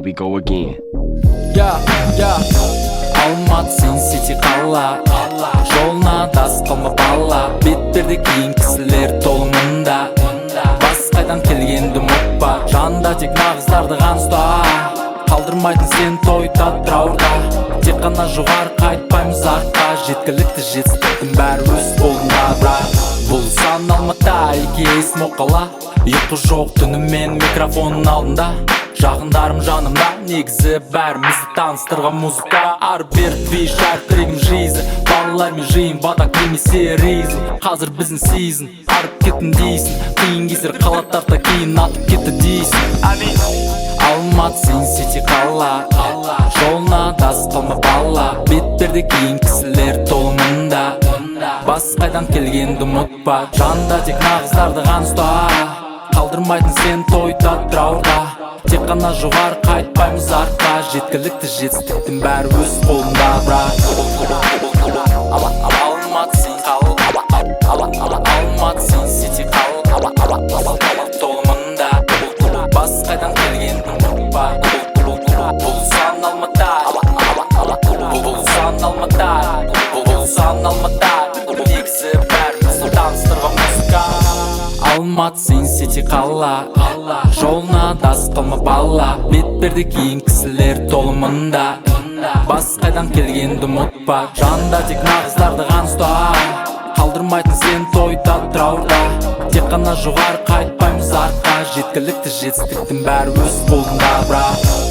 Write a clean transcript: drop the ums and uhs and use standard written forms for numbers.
we go again. Алматы сен сети қала, жолына дас қалма бала. Беттерде кейін кісілер толы мұнда, басқайдан келгенді ұмытпа. Жанында тек нағыздарды ғана ұста, қалдырмайтын сен той таtraurда. Тек қана жоғары қайтпаймыз артқа, жеткілікті жетістіктің бәрі өз қолында. Бірақ бұл сан Алматы екі есім оқала, ұйқы жоқ түнімен микрофонның алдында. Жақындарым жанымда, негізі бәрімізді таныстырған музыка. Ары-бері движ, әртірегім жизнь, балалармен жиын, бадак немесе ризы. Қазір біздің сезін, арып кеттің дейсің, қиын кездер қалаттарда кейін атып кетті дейсің. Алматы сен сети қала, жолына дас қалма бала. Беттерде кейін кісілер толы мұнда, басқайдан келгенді ұмытпа. Жанында тек нағыздарды ғана ұста, қалдырмайтын сен той таtraurда. Тек қана жоғары қайтпаймыз артқа, жеткілікті жетістіктің бәрі өз қолында. Бірақ Алматы сен қала, Алматы сен сети қала, толы мұнда, басқайдан келгенді ұмытпа. Бұл сан Алматы, бұл сан Алматы, бұл сан Алматы, негізі бәрімізді таныстырған музыка. Алматы сен сети қала, жолына дас қалма бала. Бетперде кейін кісілер толы мұнда, басқайдан келгенді ұмытпа. Жанында тек нағыздарды ғана ұста, қалдырмайтын сен той таtraurда. Тек қана жоғары қайтпаймыз артқа, жеткілікті жетістіктің бәрі өз қолында. Бірақ